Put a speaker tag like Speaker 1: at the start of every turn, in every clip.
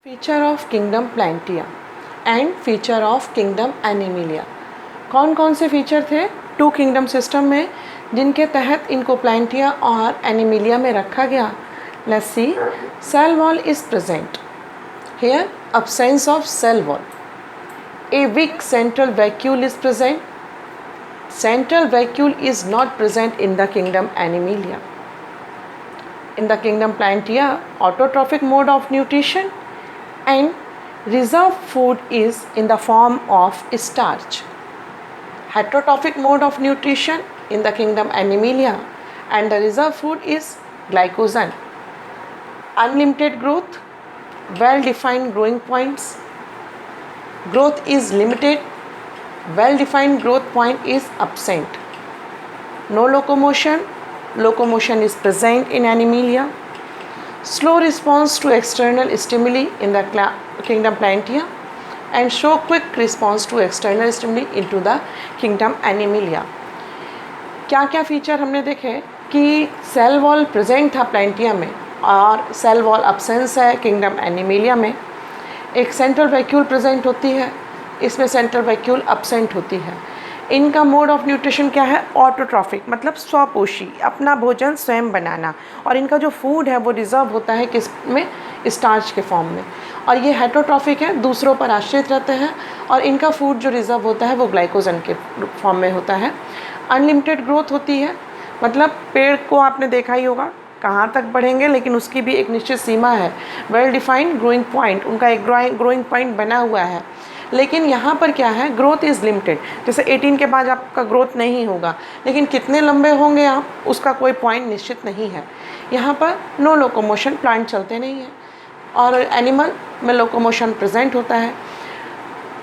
Speaker 1: Feature of kingdom Plantae and feature of kingdom Animalia. कौन कौन से फीचर थे टू किंगडम सिस्टम में जिनके तहत इनको प्लांटिया और एनिमिलिया में रखा गया? Let's see. Cell wall is present here, absence of cell wall. A weak central vacuole is present. Central vacuole is not present in the kingdom Animalia. In the kingdom Plantia, autotrophic mode of nutrition and reserve food is in the form of starch. Heterotrophic mode of nutrition in the kingdom Animalia, and the reserve food is glycogen. Unlimited growth, well-defined growing points. Growth is limited, well-defined growth point is absent. No locomotion, locomotion is present in Animalia. Slow response to external stimuli in the kingdom Plantia and show quick response to external stimuli into the kingdom Animalia. क्या क्या feature हमने देखे कि cell wall present था प्लांटिया में और cell wall absence है kingdom Animalia में। एक सेंट्रल वैक्यूल प्रेजेंट होती है, इसमें सेंट्रल वैक्यूल अब्सेंट होती है। इनका मोड ऑफ न्यूट्रिशन क्या है? ऑटोट्रॉफिक, मतलब स्वपोषी, अपना भोजन स्वयं बनाना। और इनका जो फूड है वो रिजर्व होता है किस में? स्टार्च के फॉर्म में। और ये हेटरोट्रॉफिक है, दूसरों पर आश्रित रहते हैं और इनका फूड जो रिजर्व होता है वो ग्लाइकोजन के फॉर्म में होता है। अनलिमिटेड ग्रोथ होती है, मतलब पेड़ को आपने देखा ही होगा कहाँ तक बढ़ेंगे, लेकिन उसकी भी एक निश्चित सीमा है। वेल डिफाइंड ग्रोइंग पॉइंट, उनका एक ग्रोइंग पॉइंट बना हुआ है। लेकिन यहाँ पर क्या है? Growth is limited. जैसे 18 के बाद आपका ग्रोथ नहीं होगा, लेकिन कितने लंबे होंगे आप, उसका कोई पॉइंट निश्चित नहीं है। यहाँ पर नो लोकोमोशन, प्लांट चलते नहीं हैं। और एनिमल में लोकोमोशन प्रेजेंट होता है।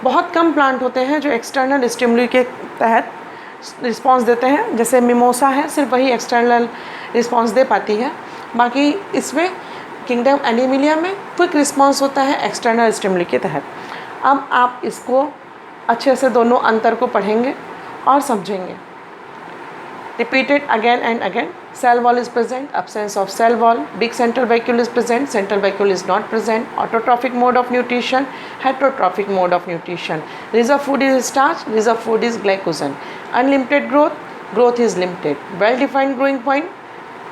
Speaker 1: बहुत कम प्लांट होते हैं जो एक्सटर्नल स्टिमुली के तहत रिस्पॉन्स देते हैं। जैसे मिमोसा है, सिर्फ वही एक्सटर्नल रिस्पॉन्स दे पाती है। बाकी इसमें किंगडम एनिमिलिया में क्विक रिस्पॉन्स होता है एक्सटर्नल स्टिमुली के तहत। अब आप इसको अच्छे से दोनों अंतर को पढ़ेंगे और समझेंगे। Repeated again and again. Cell wall is present, absence of cell wall. Big central vacuole is present, central vacuole is not present. Autotrophic mode of nutrition, heterotrophic mode of nutrition. Reserve food is starch, reserve food is glycogen. Unlimited growth, growth is limited. Well-defined growing point,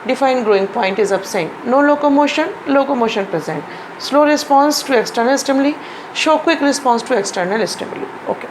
Speaker 1: defined growing point is absent. No locomotion, locomotion present. Slow response to external stimuli, show quick response to external stimuli. Okay.